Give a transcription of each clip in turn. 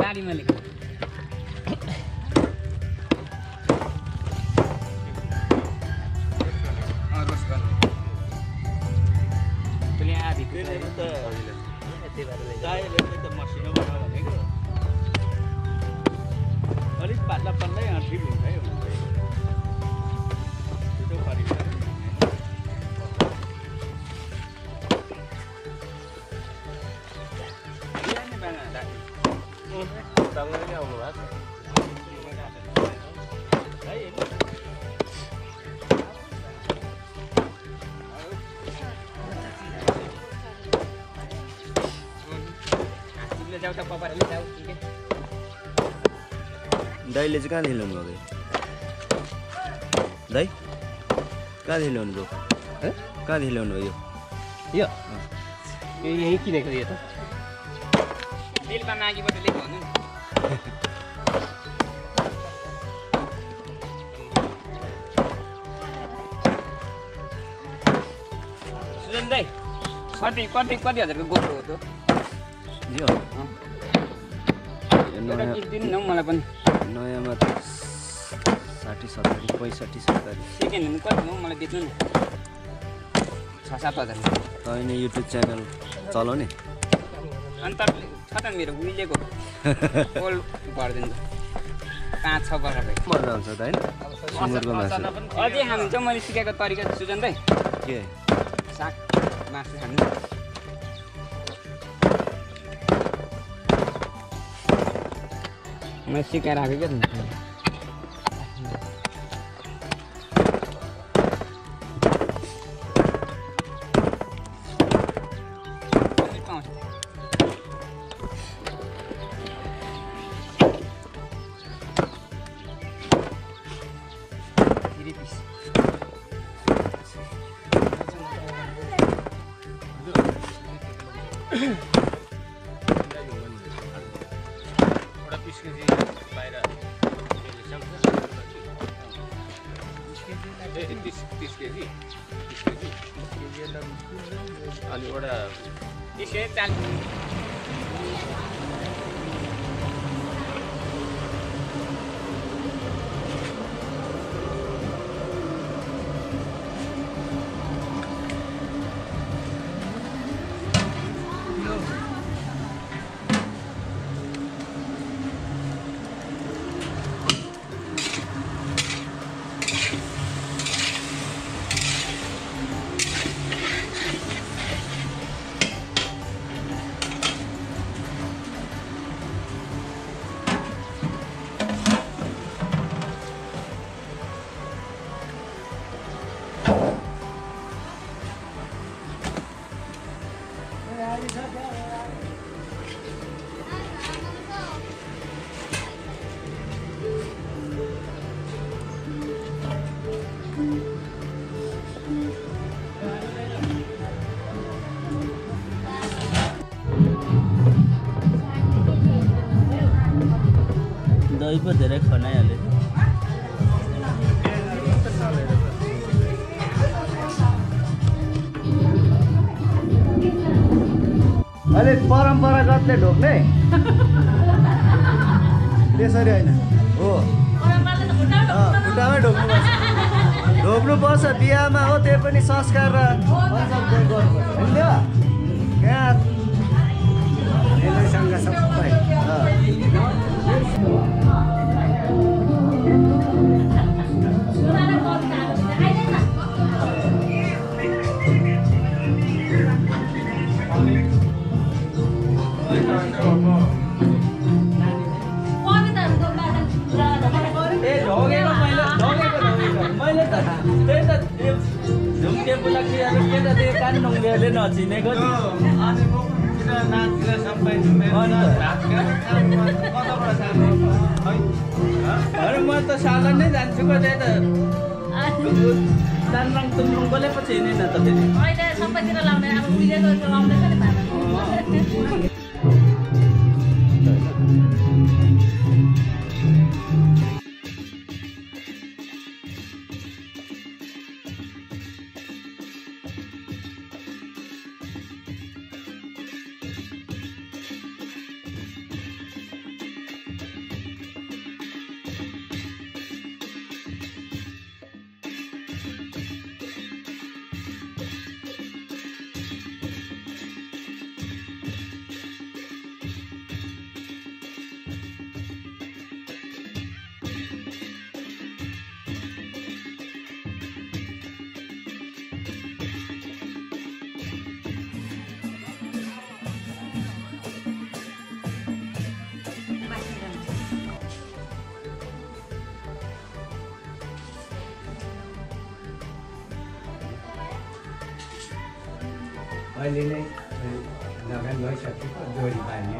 गाडीमा लेख्नु अलिक पातला पातलै ठिक हुन्छ है तपाईले आउनु भएको दाइले चाहिँ कहाँदेखि ल्याउनु भएको दाइ कहाँदेखि ल्याउनु भयो कहाँदेखि ल्याउनु भयो यो यही किनेको यो त बिलमा मागीबाट लेख्नु भन्नु सुजन दाइ कति हजारको गोप्रो हो त्यो यो दिनु न मलाई पनि नयाँमा त 60 70 65 70 सेकेन्ड ह्यान्ड कति हो मलाई बेच्नु न 6-7 हजार तपाईँ युट्युब च्यानल चलाउने अनि तपाईँले छ त मेरो उहिलेको ओल्ड गरिदिनु 5-6 वर्ष भयो मजा आउँछ त होइन सुँगुरको मासु अझै खानुहुन्छ मैले सिकाएको तरिका सुजन दाइ के साग मासु खानु मैले सिकाएर आएको क्या अनि एउटा त्यसै चाल दही पो धेरै खनाइहाल्यो अलिक परम्परागतले ढोक्ने त्यसरी होइन हो खुट्टामै ढोक्नुपर्छ ढोग्नुपर्छ बिहामा हो त्यो पनि संस्कार र सबै ढुङ्गेले नचिनेको अनि नाच्ने सबै म त साला नै जान्छु को त्यही त तानरङ तुमरङकोले पछि हिँडेन त फेरि अहिले सबैतिर लाउने अब उहिलेको लाउँदैछ नि भाडा अहिले नै लगान भइसकेको डोरी बाल्ने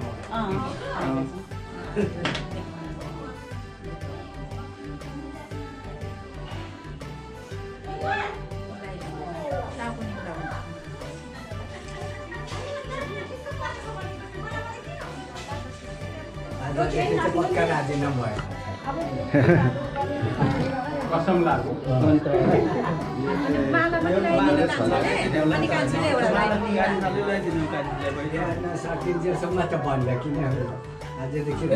पक्का राजी नभयो कसम लाग्यो सकिन्जेलसम्म त भन्दा किन आजदेखि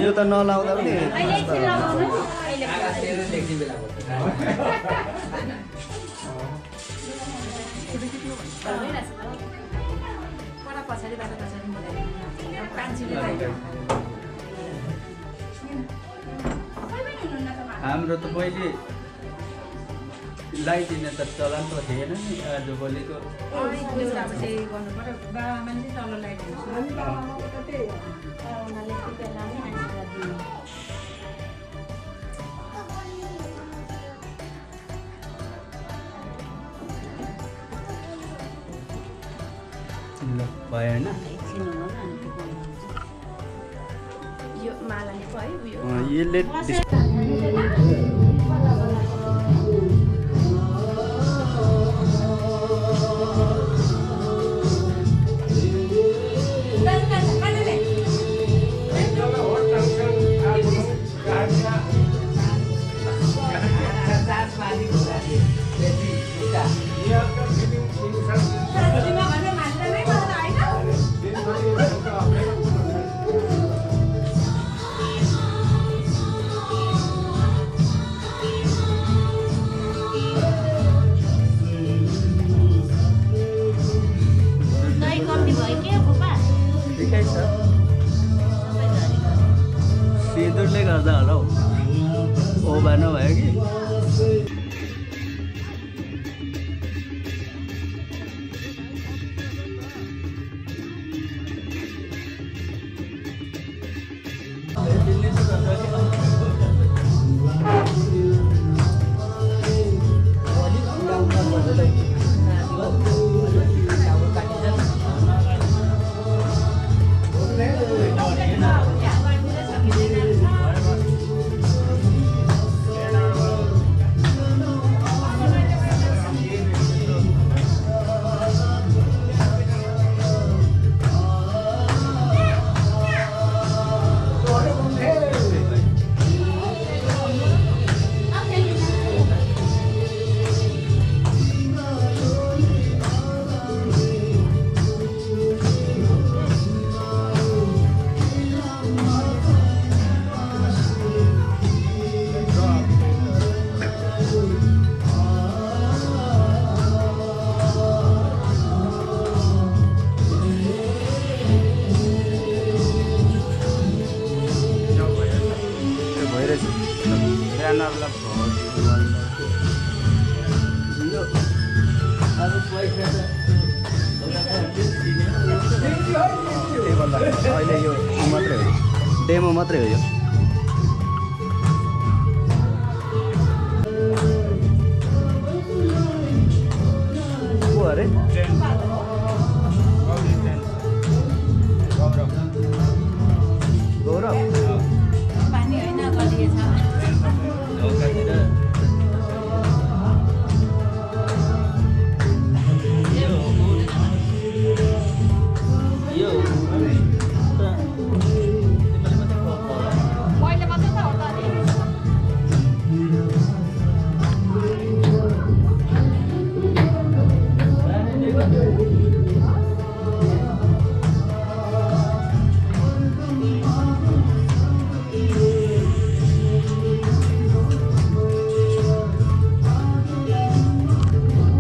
यो त नलाउँदा पनि हाम्रो त पहिले लगाइदिने त चलन त थिएन नि आज भोलिको भएन यो मालाले भयो उयो यसले सिँदुरले गर्दा होला हौ ओभा नभयो कि डेमो मात्रै हो यो। को अरे गौरव पानी होइन गलिएछ मैले मात्रै त हो त नि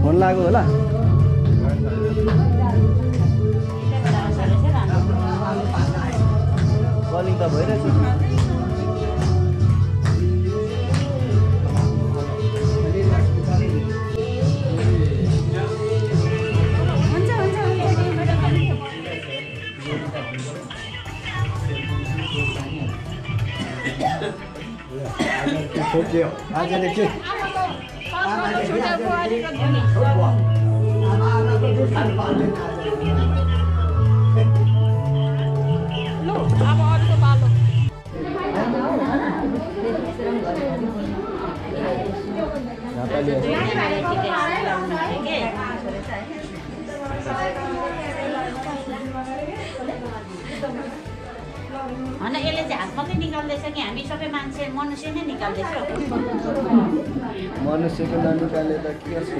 फोन लाग्यो होला। कलिङ त भइरहेछ। सोच्यो आजले के होइन यसले चाहिँ हात मात्रै निकाल्दैछ कि हामी सबै मान्छे मनुष्य नै निकाल्दैछ मनुष्यको ननिकाले त के गर्छ?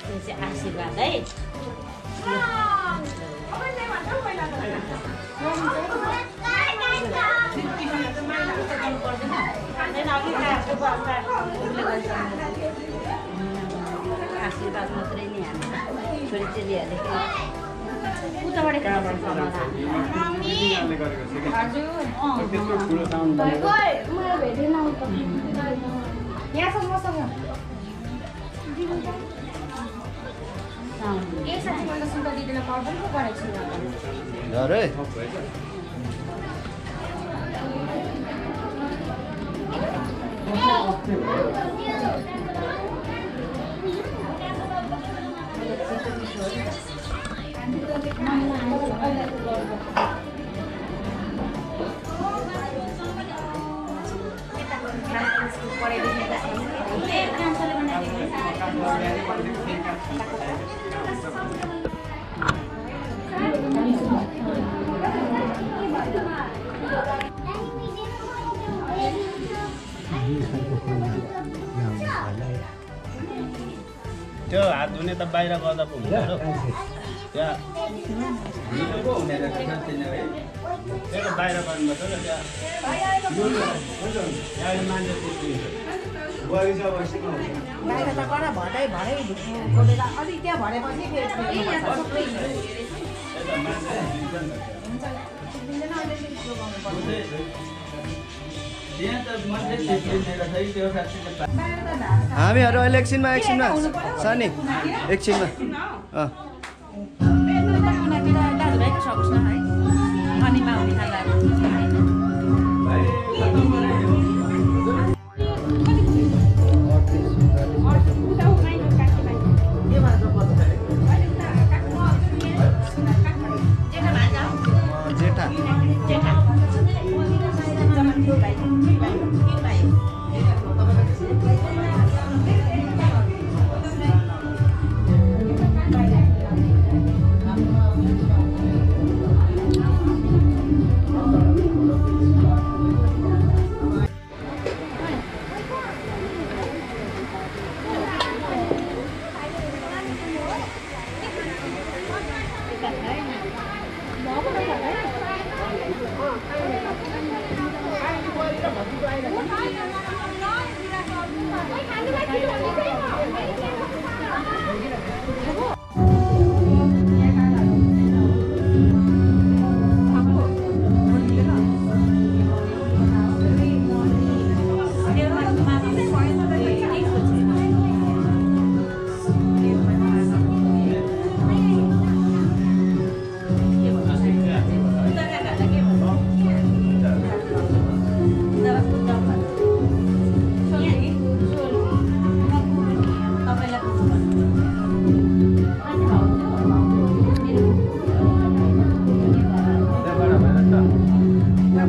त्यो चाहिँ आशीर्वाद है आशीर्वाद मात्रै नि हामी छोरी चेलीहरूले उताबाट अरे त्यो हात धुने त बाहिर गर्दा पो हुन्छ र त्यहाँ पो हुने रहेछ त्यो त बाहिर गर्नुपर्छ र त्यहाँ मान्छे बाहिर त गर भरै खोलेर अलिक त्यहाँ भरेपछि हामीहरू अहिले एकछिनमा सानी एकछिनमा दाजुभाइको सक्छ है अनि माउनी खाँदा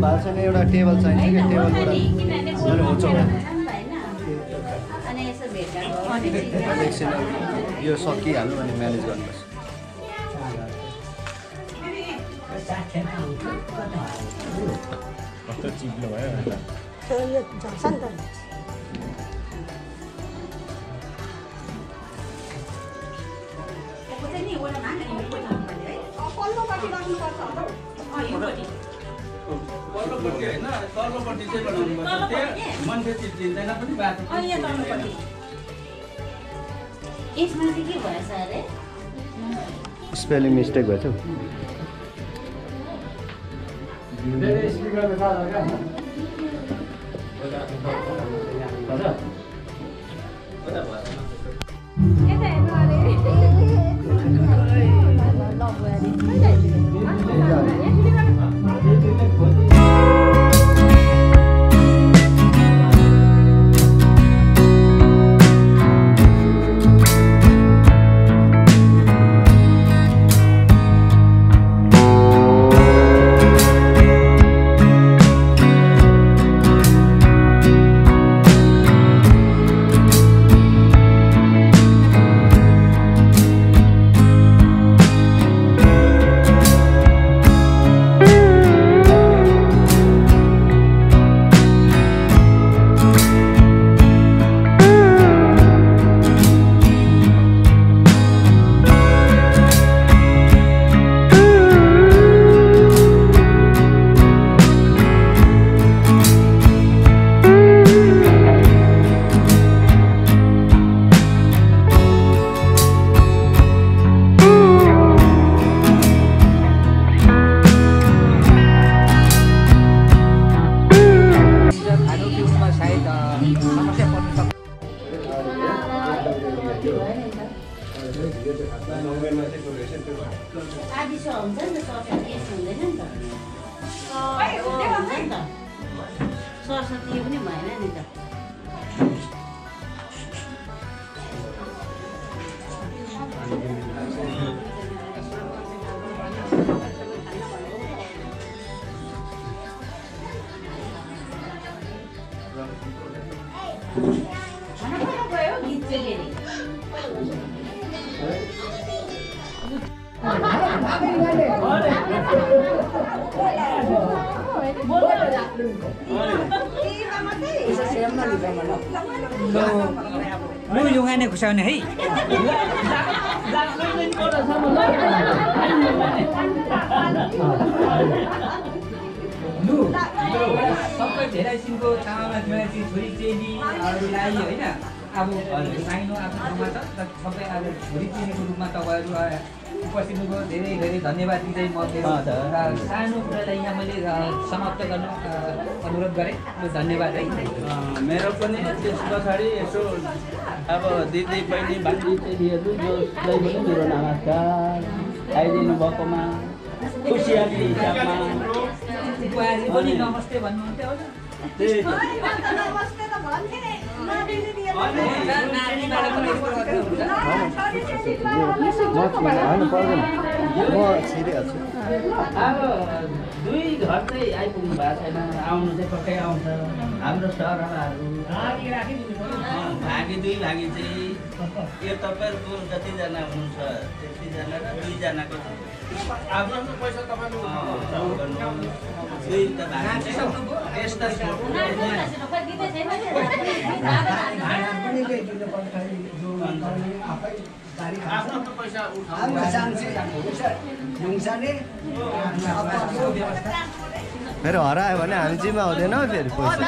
भएको छैन एउटा टेबल चाहिन्छ कि टेबलबाट मैले होचौँ एकछिन यो सकिहाल्नु अनि म्यानेज गर्नुपर्छ कस्तो चिप्लो भयो यो झर्छ नि त पल्लोपट्टि होइन तल्लोपट्टि चाहिँ बनाउनुपर्छ त्यहाँ मान्छे चिप्लिँदैन पनि बाटो यसमा चाहिँ के भएछ अरे स्पेलिङ मिस्टेक भएछ आदिसो हुन्छ नि त सरस्वती यस्तो हुँदैन नि त सरस्वती पनि भएन नि त गीत चाहिँ लु युगाने खुसाउने है लु सबै धेरै किसिमको तामामा छोरी चेलीहरूलाई होइन अब साइनो आफ्नो ठाउँमा छ सबै अब छोरी चेलीको रूपमा तपाईँहरू उपस्थित हुनुभयो धेरै धेरै धन्यवाद दिँदै म सानो कुरालाई यहाँ मैले समाप्त गर्न अनुरोध गरेँ धन्यवाद है मेरो पनि त्यस पछाडि यसो अब दिदी बहिनी भान्जी चेलीहरू जसलाई पनि मेरो नमस्कार आइदिनु भएकोमा खुसियाली हिसाबमा बुहारी पनि नमस्ते भन्नुहुन्थ्यो अब दुई घर चाहिँ आइपुग्नु भएको छैन आउनु चाहिँ पक्कै आउँछ हाम्रो सरहरू भागी दुई भागी चाहिँ यो तपाईँहरूको जतिजना हुनुहुन्छ त्यतिजना र दुईजनाको आफ्नो पैसा तपाईँको दुई त भागी यस्ता आफ्नो पैसा फेरि हरायो भने हामी जिम्मा हुँदैन फेरि पैसा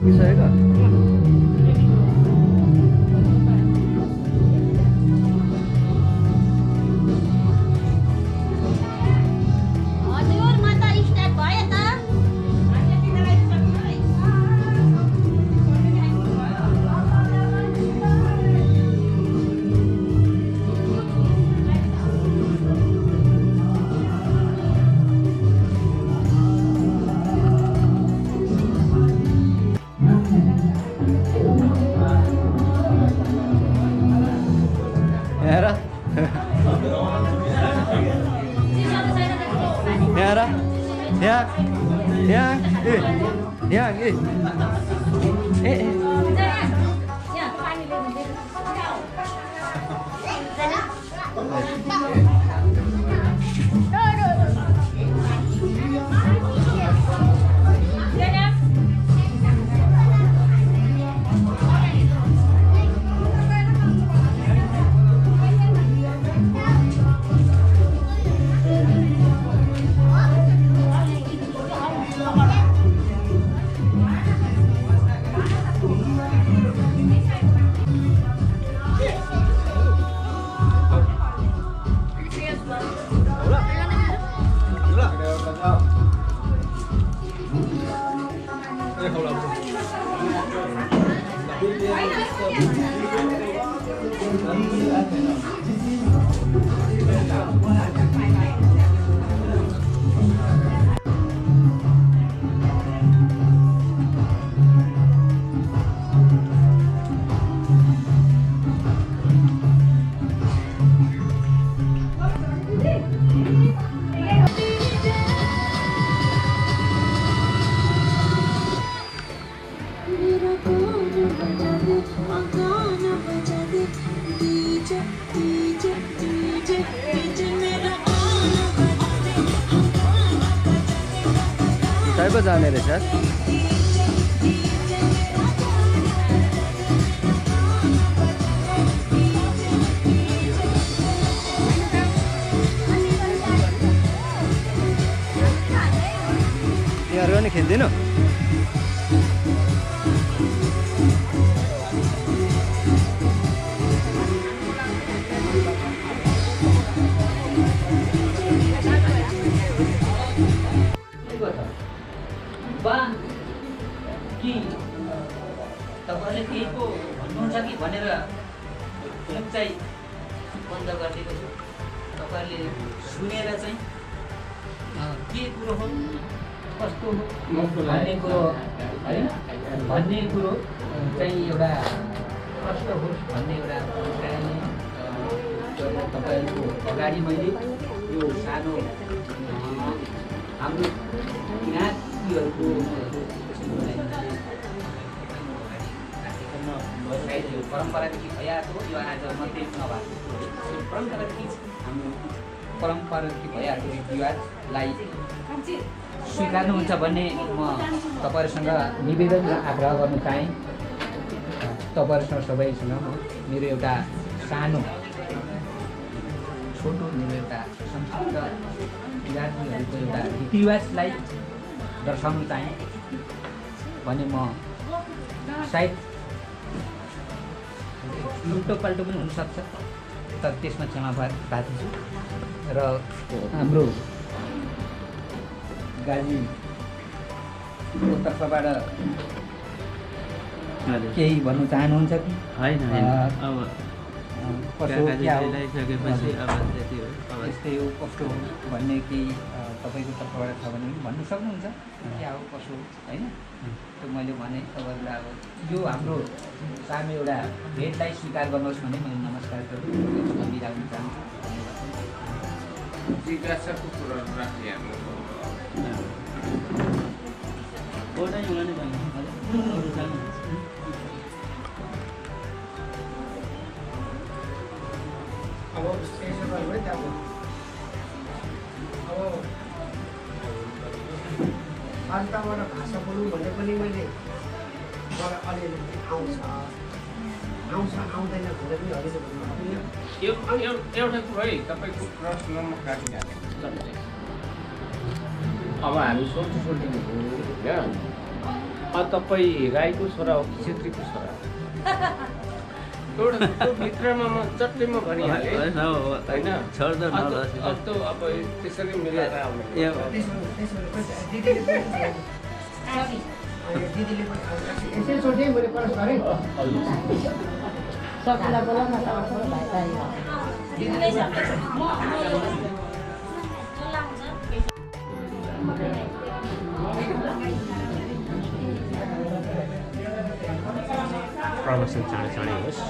पुगिसकेको हजुर म त स्टार्ट भयो त हेर हेर यहाँ ए पो जाने रहेछ तिमीहरू पनि खेल्दिनौ कि तपाईँले केही पो भन्नुहुन्छ कि भनेर फिल्म चाहिँ बन्द गरिदिएको छु तपाईँहरूले सुनेर चाहिँ के कुरो हो कस्तो हो भन्ने कुरो है भन्ने कुरो चाहिँ एउटा प्रश्न होस् भन्ने एउटा अभिप्रायले तपाईँहरूको अगाडि मैले यो सानो हाम्रो ज्ञातिहरूको परम्परादेखि भइआएको यो आज मात्रै नभएको परम्परादेखि भइआएको रीतिरिवाजलाई स्वीकार्नुहुन्छ भन्ने म तपाईँहरूसँग निवेदन र आग्रह गर्न चाहेँ। तपाईँहरूसँग सबैसँग मेरो एउटा सानो छोटो मेरो एउटा संक्षिप्त किराँतीहरूको एउटा रीतिरिवाजलाई दर्शाउन चाहेँ भने म सायद उल्टो पाल्टो पनि हुनसक्छ तर त्यसमा क्षमा प्रार्थी र हाम्रो गाजीको तर्फबाट केही भन्नु चाहनुहुन्छ कि होइन अब यस्तै हो कस्तो हो भन्ने केही तपाईँको तर्फबाट छ भने भन्नु सक्नुहुन्छ क्या हो कसो हो होइन त्यो मैले भने तपाईँहरूलाई अब यो हाम्रो सानो एउटा भेटलाई स्वीकार गर्नुहोस् भने मैले नमस्कार बिदा हुन चाहन्छु। जिज्ञासाको कुराहरू राखिहाल्नु अब वार्ताबाट भाषा बोल्नु भने पनि मैले मलाई अलिअलि आउँछ आउँदैन भनेर पनि अलिअलि भन्नु एउटा कुरो है तपाईँको प्रश्नमा काटिहालेँ अब हामी सोल्टिने हो होइन तपाईँ राईको छोरा हो कि छेत्रीको छोरा एउटा त्यो भित्रमा म चट्टैमा भनिहालेँ होइन अब त अब त्यसरी मिलाएर आउनु सबैलाई बोलाउन न प्रमोसन चाँडै होस्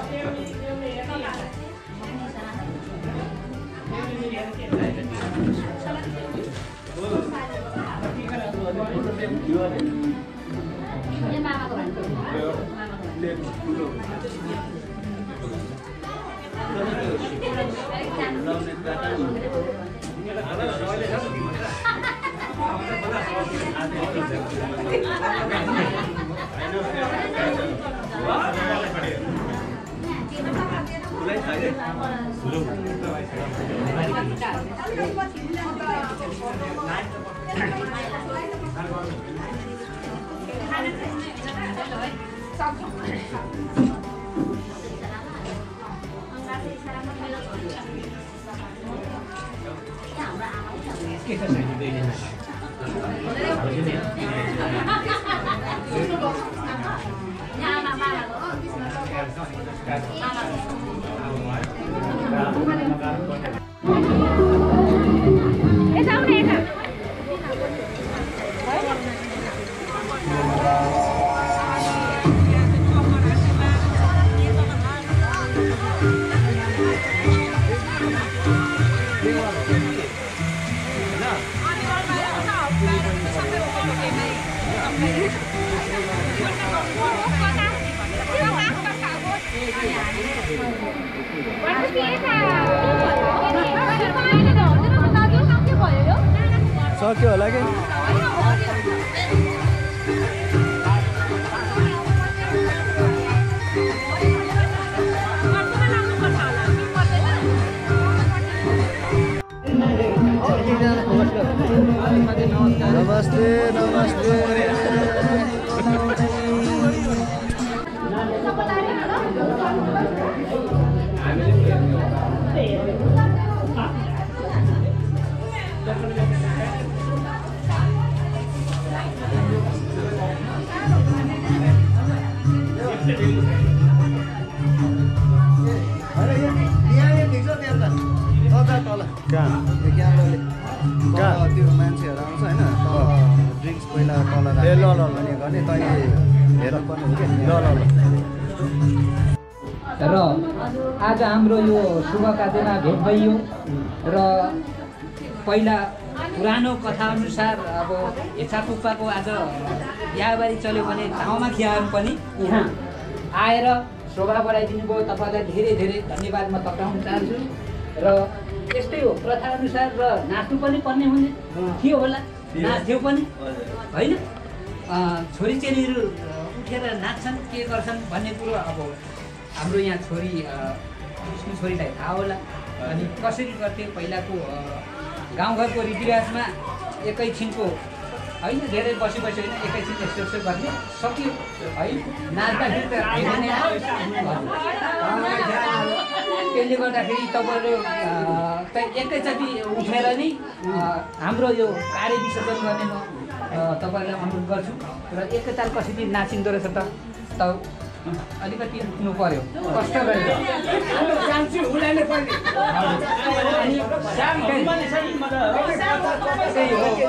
सक्यो होला कि नमस्ते नमस्ते त्यो मान्छेहरू आउँछ होइन ड्रिङ्क्स पहिला तल गर्ने गर्ने तैँले हेर्नु पर्ने हो क्या र आज हाम्रो यो शुभ कार्यमा भेट भइयो र पहिला पुरानो कथाअनुसार अब हेछापुप्पाको आज बिहाबारी चल्यो भने ठाउँमा खियाहरू पनि यहाँ आएर शोभा बढाइदिनु भयो। तपाईँलाई धेरै धेरै धन्यवाद म टक्राउन चाहन्छु। र यस्तै हो प्रथाअनुसार र नाच्नु पनि पर्ने हुने थियो होला, नाच्थ्यो पनि होइन। छोरी चेलीहरू उठेर नाच्छन् के गर्छन् भन्ने कुरो अब हाम्रो यहाँ छोरी विष्णु छोरीलाई थाहा होला। अनि कसरी गर्थ्यो पहिलाको गाउँघरको रीतिरिवाजमा एकैछिनको होइन, धेरै बसी होइन, एकैछिन यस्तो गर्ने सक्यो है। नाच्दाखेरि त त्यसले गर्दाखेरि तपाईँहरू त एकैचोटि उठेर नै हाम्रो यो कार्य विसर्जन गर्ने म तपाईँहरूलाई अनुरोध गर्छु। र एकैताल कसरी नाचिँदो रहेछ त अलिकति उठ्नु पर्यो, कष्ट गरेर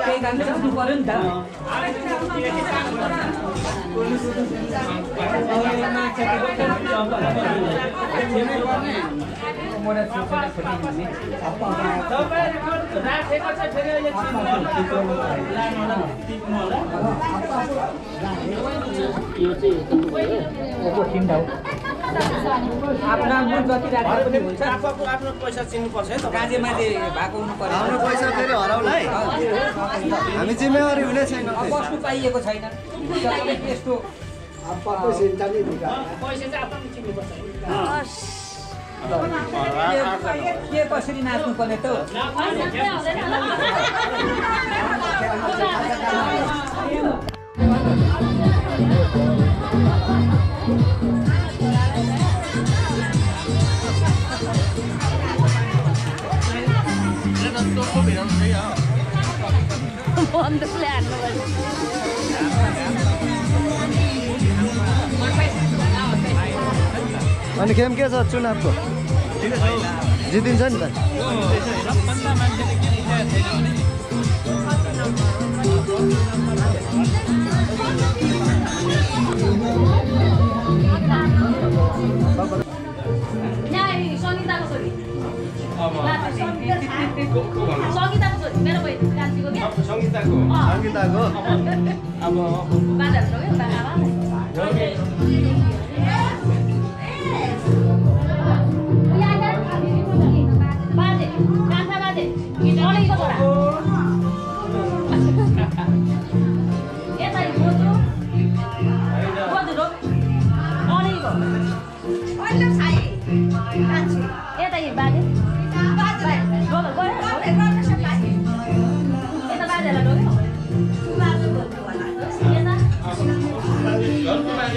त्यही गान सिक्नु पर्यो नि त। आफ्नो आफ्नो जति राखेको पनि हुन्छ, आफ्नो पैसा चिन्नुपर्छ है। गाजे माजे भएको हुनु पर्यो। हाम्रो पैसा फेरि हराउला है, हामी जिम्मेवारी हुने छैन। बस्नु पाइएको छैन यस्तो के कसरी नाच्नु पर्ने त बन्दुकले हान्नु पर्छ अनि खेम के छ चुनावको जितिन्छ नि त सङ्गीताको छोरी मेरो बहिनी कान्छीको क्या सङ्गीताको अब बाजाहरू क्या बाजे कान्छा बाजे अनेको छोरा यता बोजू बोजू रो अनेको यता बाजे यता बाजेलाई रोग्यो घरको बाजे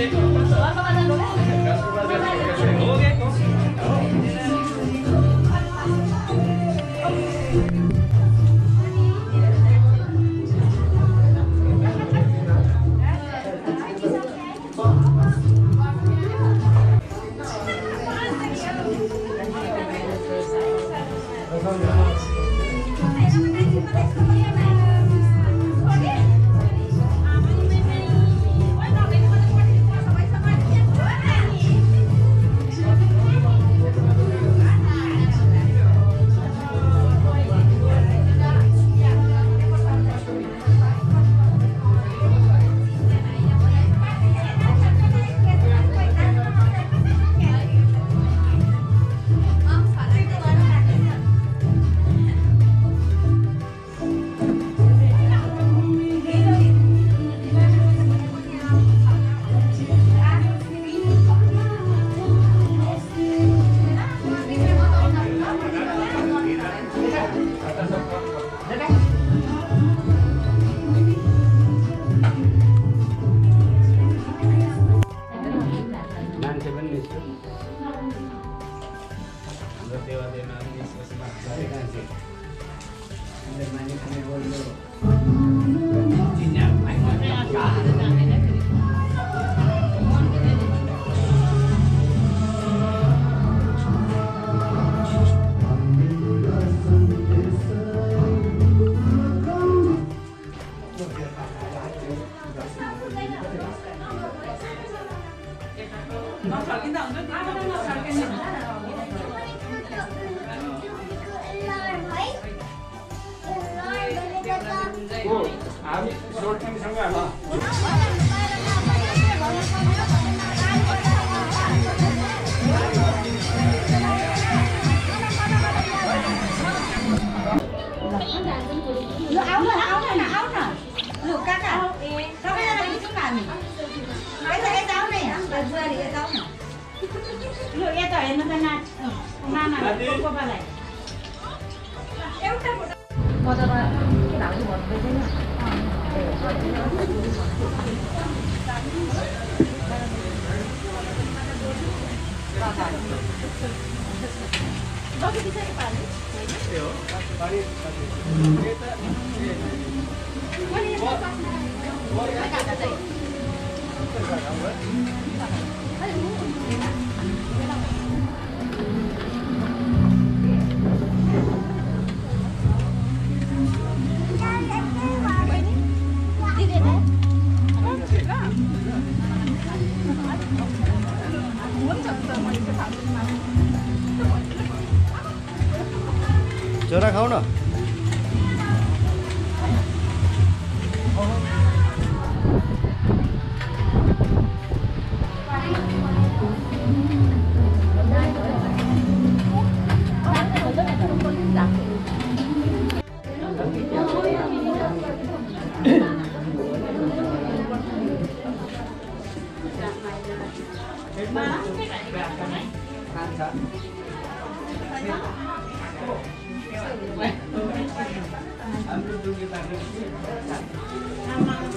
छोरा खाऊ न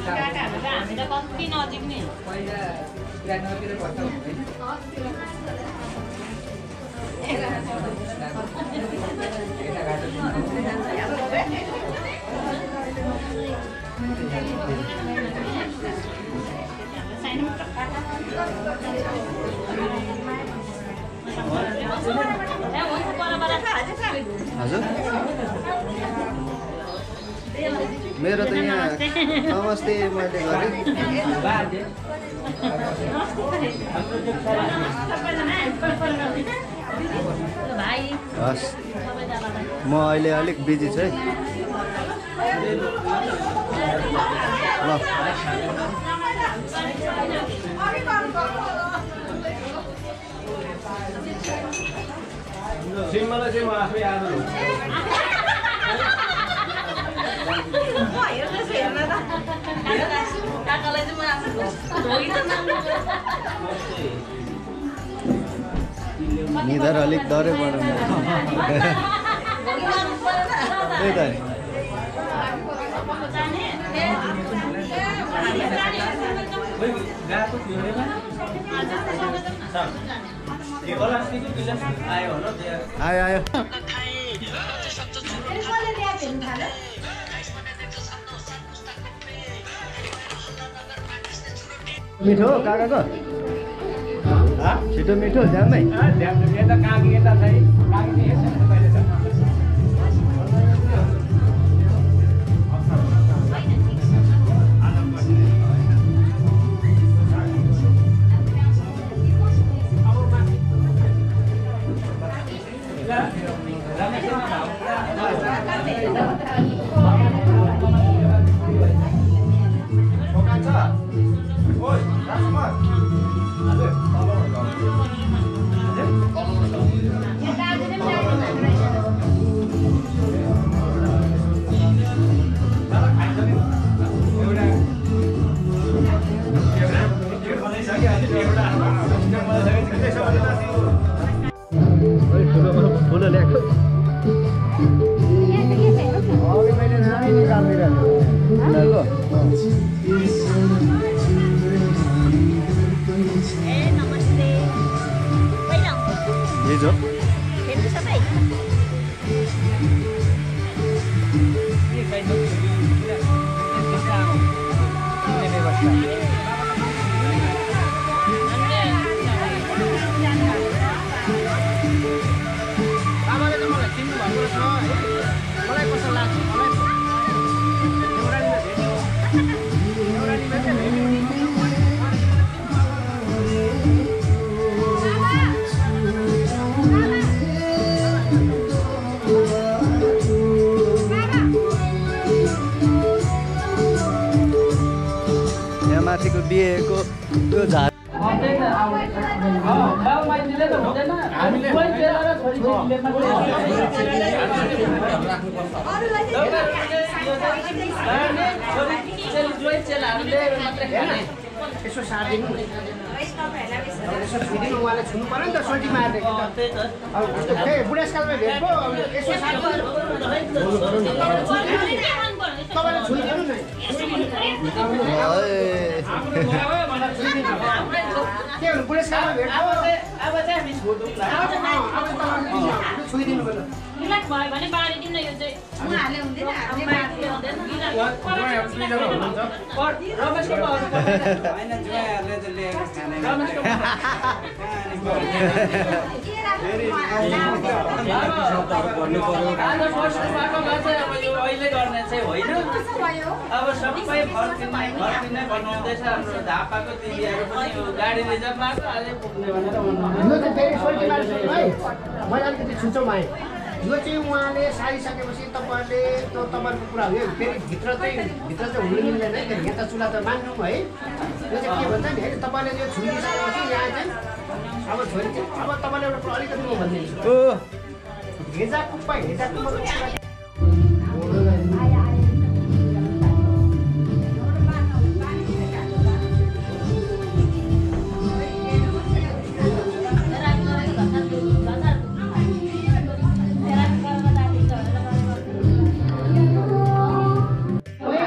काकाहरू त हामीलाई कति नजिक नि पहिला विराटनगरतिर बस्छ होइन हजुर मेरो त यहाँ नमस्ते मैले गरेँ हस् म अहिले अलिक बिजी छु है ल सिमलाई चाहिँ म आफै आएर निधार अलिक डरै बनाउनु त्यही त आयो आयो मिठो हो काकाको छिटो मिठो ध्यानमै यता कागी यता चाहिँ कागी चाहिँ हेर्छ पहिले छ ठुलो ल्याएको अघि मैले नामै निकालिदिरहेको हिजो माथिको बिहेको त्यो झार यसो सार्दिनु यसो छुदिनु उहाँले छुनु पर्यो नि त सोल्टी मार्दिएको बुढेसकालमा भेटको यसो सार्दिनु तपाईँले छुइदिनु न के भन्नु बुढेसकालमा भेटको अब चाहिँ हामी छुइदिनु पर्यो मिलाक भयो भने बाँडिदिउँ न यो चाहिँ उहाँहरूले हुँदैन हामीले अहिले गर्ने चाहिँ होइन अब सबै फर्किने बनाउँदैछ हाम्रो झापाको दिदीहरू पनि गाडी रिजर्भ भएको अझै पुग्ने भनेर मैले अलिकति छुचोमा आएँ यो चाहिँ उहाँले सारिसकेपछि तपाईँहरूले त्यो तपाईँहरूको कुरा हो फेरि भित्र चाहिँ हुनु मिल्दैन है यहाँ त चुला त मान्नु है यो चाहिँ के भन्छ नि है तपाईँले यो छुइसकेपछि यहाँ चाहिँ अब छोरी चाहिँ अब तपाईँले एउटा कुरा अलिकति म भनिदिन्छु हेजा कुप्पा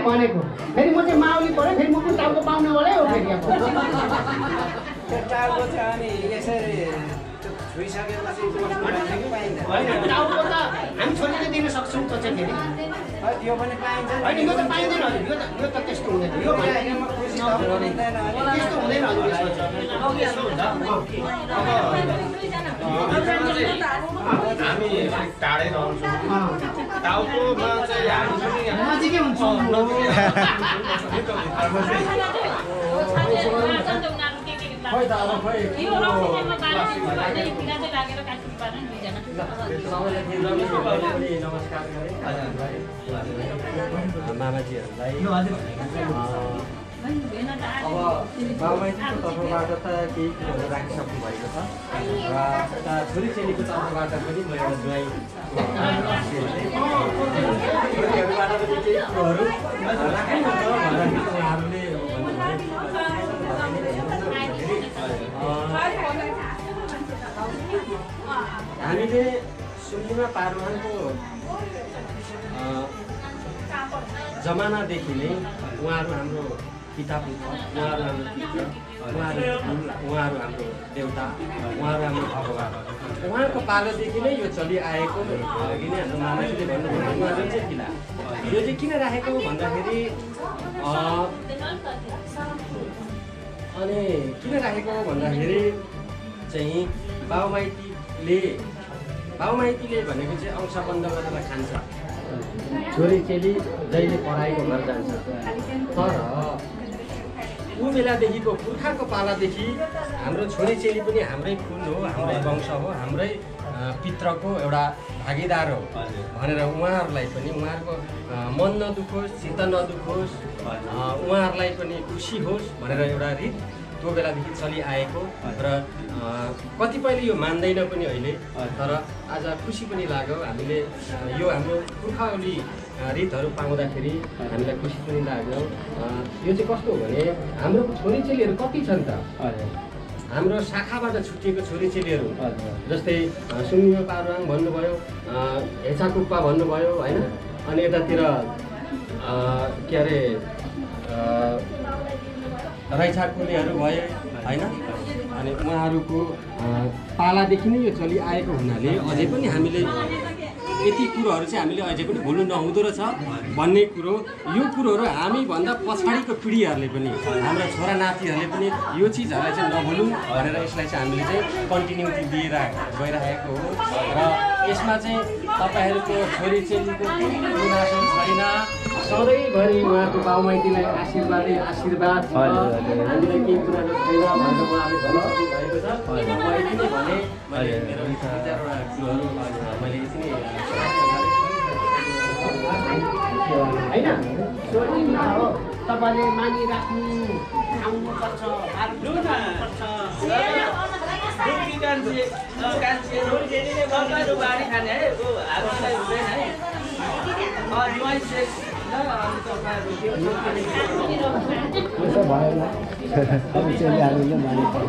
भनेको फेरि म चाहिँ माउली पऱ्यो फेरि म पनि टाउको पाउनेवालै हो फेरि टाउको चाहिँ अनि यसरी छोइसकेपछि पाइन्छ कि पाइँदैन? टाउको त हामी छोरीले दिन सक्छौँ त चाहिँ फेरि यो पनि पाइन्छ होइन यो त पाइँदैन हजुर यो त त्यस्तो हुँदैन यो त्यस्तो हुँदैन हजुर हामी टाढै रहन्छौँ टाउकोमा चाहिँ हामी पनि नजिकै हुन्छौँ खोइ त अब खोइ नमस्कार गरेँ मामाजीहरूलाई अब बाबुमाइतीको तर्फबाट त केही कुरोहरू राखिसक्नु भएको छ र यता छोरीचेलीको तर्फबाट पनि म एउटा ज्वाइँ छोरीहरूबाट पनि केही कुरोहरू राख्नुहुन्छ भन्दाखेरि उहाँहरूले हामीले सुम्निमा पारुहाङको जमानादेखि नै उहाँहरू हाम्रो पिता पुत्र उहाँहरू हाम्रो पित्र उहाँहरू हाम्रो देउता उहाँहरू हाम्रो भगवान् उहाँको पालोदेखि नै यो चलिआएको अघि नै हाम्रो मामाजीले भन्नुभयो उहाँहरू चाहिँ किन यो चाहिँ किन राखेको भन्दाखेरि अनि किन राखेको भन्दाखेरि चाहिँ बाबुमाइतीले भनेको चाहिँ अंश बन्द गरेर खान्छ छोरीचेली जहिले पढाइको घर जान्छ तर ऊ बेलादेखिको पुर्खाको पालादेखि हाम्रो छोरीचेली पनि हाम्रै खुन हो हाम्रै वंश हो हाम्रै पित्रको एउटा भागीदार हो भनेर उहाँहरूलाई पनि उहाँहरूको मन नदुखोस् चित्त नदुखोस् उहाँहरूलाई पनि खुसी होस् भनेर एउटा रीत त्यो बेलादेखि चलिआएको र कतिपयले यो मान्दैन पनि अहिले तर आज खुसी पनि लाग्यो हामीले यो हाम्रो पुर्खाौली रीतहरू पाउँदाखेरि हामीलाई खुसी पनि लाग्यो यो चाहिँ कस्तो हो भने हाम्रो छोरीचेलीहरू कति छन् त हाम्रो शाखाबाट छुटिएको छोरीचेलीहरू जस्तै सुम्निमा पारुहाङ भन्नुभयो हेचाकुप्पा भन्नुभयो होइन अनि यतातिर के अरे रैछाकुलेहरू भयो होइन अनि उहाँहरूको पालादेखि नै यो चलिआएको हुनाले अझै पनि हामीले यति कुरोहरू चाहिँ हामीले अझै पनि भुल्नु नहुँदो रहेछ भन्ने कुरो यो कुरोहरू हामीभन्दा पछाडिको पिँढीहरूले पनि हाम्रा छोरा नातिहरूले पनि यो चिजहरूलाई चाहिँ नभुलौँ भनेर यसलाई चाहिँ हामीले चाहिँ कन्टिन्युटी दिएर गइरहेको हो र यसमा चाहिँ तपाईँहरूको छोरीचेलीको केही गुनासो छैन सधैँभरि उहाँको बाबुमाइतीलाई आशीर्वाद छ हामीलाई केही कुराहरू छैन भनेर उहाँले भनिसक्नु भएको छ म यति नै भने मैले मेरो 2-4 वटा कुरोहरू मैले यति नै होइन छोरीमा हो तपाईँले मानिराख्नु आउनुपर्छ बारी खाने है हामीलाई हुँदैन है त्यसो भएन अब चेलीहरूले मानेको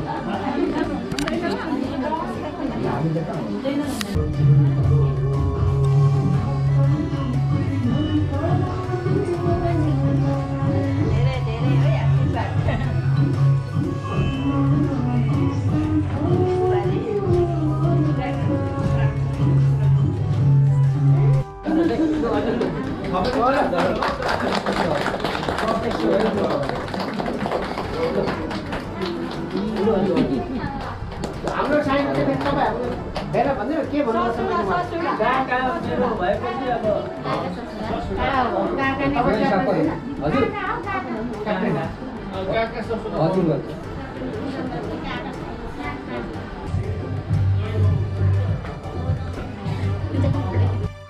हाम्रो साइड चाहिँ तपाईँहरू हेर भन्दै के भन्नुहुन्छ भएपछि अब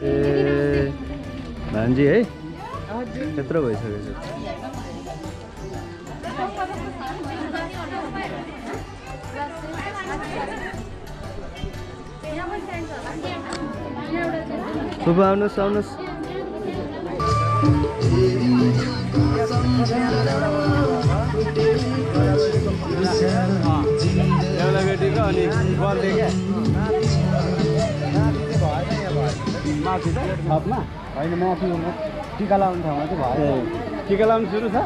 ए भान्जी है त्यत्रो भइसकेको छ शुभ आउनुहोस् आउनुहोस् एउटा बेटीको अनि बर्थडे क्या माथि त थपमा होइन माथि टिका लाउने ठाउँमा चाहिँ भयो टिका लाउनु सुरु छ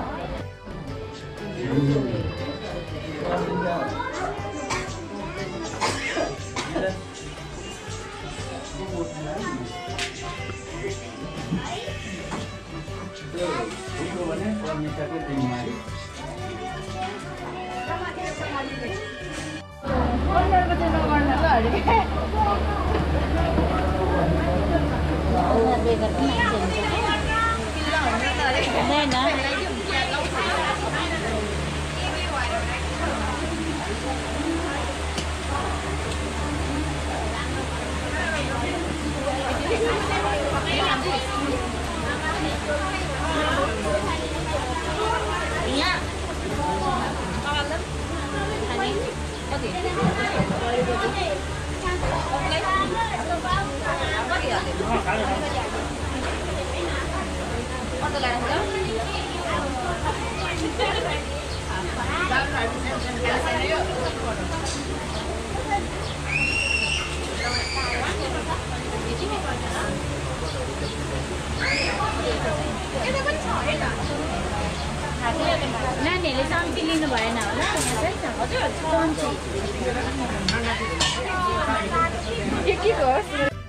नानीहरूले चम्ची लिनु भएन होला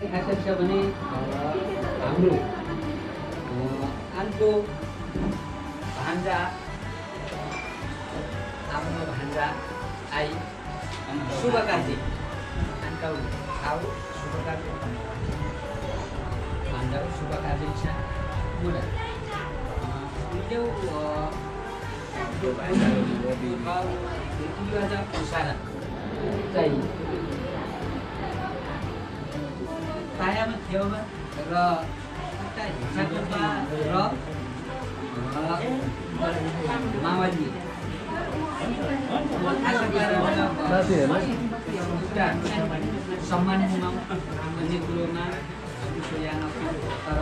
खासियत छ भने हाम्रो आनको भान्जा आफ्नो भान्जा आई शुभ कार्य आनका खाऊ शुभ कार्य भान्जा शुभ कार्य इच्छा बुढा त्यो चाहिँ पायामा छेउमा र हिंसाकोटमा र माओवादी सम्मान भन्ने कुरोमा तर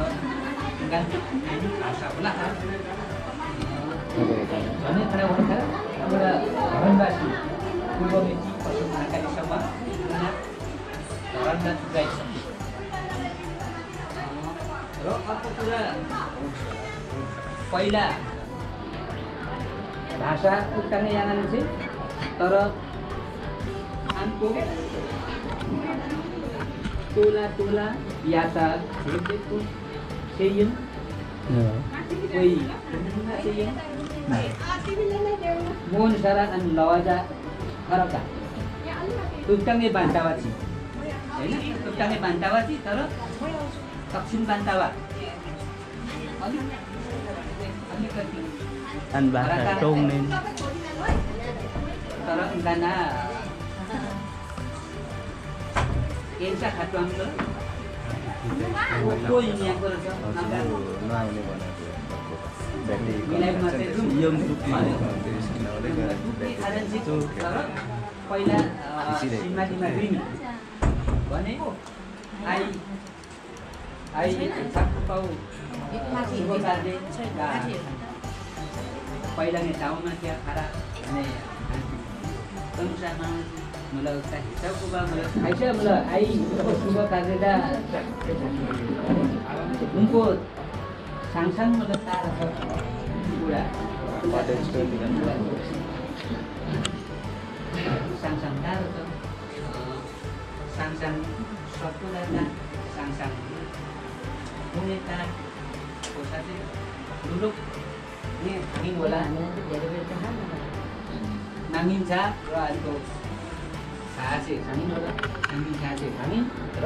भाषा होला भन्ने खडा हुन्छ एउटा भवनवासी पूर्व मेची पश्चिम महाकालीसम्म धरममा चुकाइछ र अर्को कुरा पहिला भाषा उत्तानै यानाले चाहिँ तर आनको टोला याता भेटेको सेयम कोही सेयम मोहन सारा अनि लवाजा फरका उत्ताङै बान्तावाची होइन उत्ताङै बान्तावाची तर दक्षिण बान्तावा अलिकति तर गाना एल्सा खाटुवाङको को यहाँको रहेछ पहिला सिमालीमा ग्रिनी भने आई पाउ पहिला नै टाउमा त्यहाँ खारा भने अनुसारमा मलाई हिसाबको बा मलाई खाइछ मलाई आई शुभ कार्यदा उनको सँगसँग मतलब तारा छ कुरा सँगसँग तारा छ सँगसँग सबको लाग्दा सँगसँग कुनै तारा कोसा चाहिँ लुलुक नि भागिन होला नाङ्गिन छ र अर्को खाचे खानिन होला नाङ्गिन खाचे खानिन र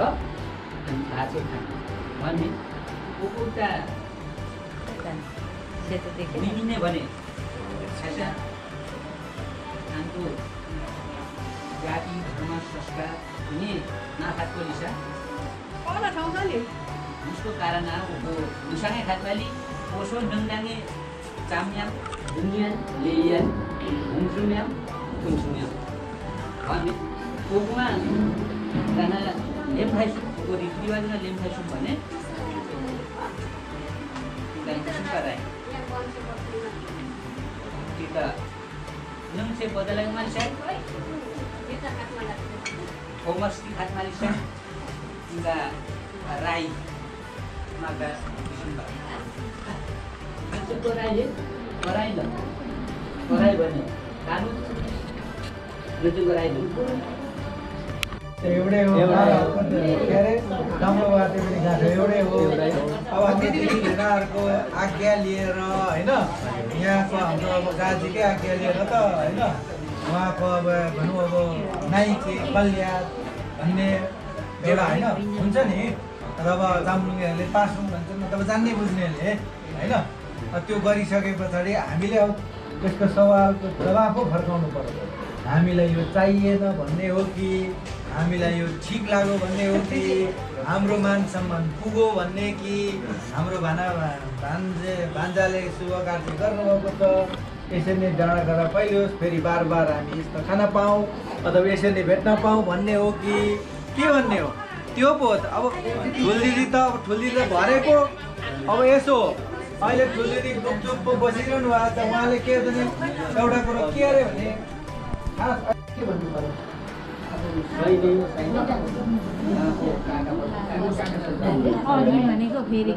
खाचे खानिन भन्ने उता मिनिने भने हाम्रो जाति धर्म संस्कार हुने नाखातको लिसा उसको कारण वो उसँगै खातवाली ओसो डङ्गाङे चाम्याम दुनियाँ लेयान हुन्छुम्याम थुन्छुम्याम भन्ने कोकुमा गाना लेम्फाइसुको रीतिरिवाजमा लेम्फाइसुम भने सुक्का राई त्यो त नङसे बदलाङ मान्छे होमस्टी खात मालिसा उनका राई मागा सुम्बा मान्छेको राईले कराई ल कराई भने कानुन रुजुको राई एउटै हो के अरे राम्रो बाटो पनि गएको एउटै हो अब तिनीहरूको आज्ञा लिएर होइन यहाँको हाम्रो अब गाजीकै आज्ञा लिएर त होइन उहाँको अब भनौँ अब नाइके कल्याण भन्ने एउटा होइन हुन्छ नि। र अब जाम्लुङेहरूले पासरुङ भन्छन् तब जान्ने बुझ्नेहरूले होइन त्यो गरिसके पछाडि हामीले अब त्यसको सवालको जवाफ पो फर्काउनु पर्यो। हामीलाई यो चाहिएन भन्ने हो कि हामीलाई यो ठिक लाग्यो भन्ने हो कि हाम्रो मान सम्मान पुग्यो भन्ने कि हाम्रो भान्जाले शुभ कार्य गर्नुभएको छ यसरी नै डाँडा गरेर पहिले होस् फेरि बार हामी यस्तो खान पाऊँ अथवा यसरी नै भेट्न पाऊँ भन्ने हो कि के भन्ने हो त्यो पो अब ठुल्दिदी त भरेको अब यसो अहिले ठुल्दिदी चुप बसिरहनु भएको छ उहाँले के भने एउटा कुरो के अरे भने खास के भन्नु पर्यो भनेको फेरि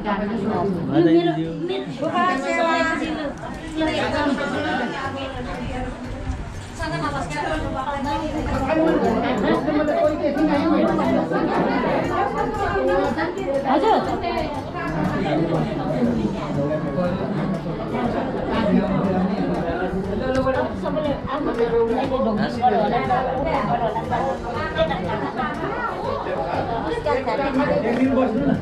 एकदिन बस्नु न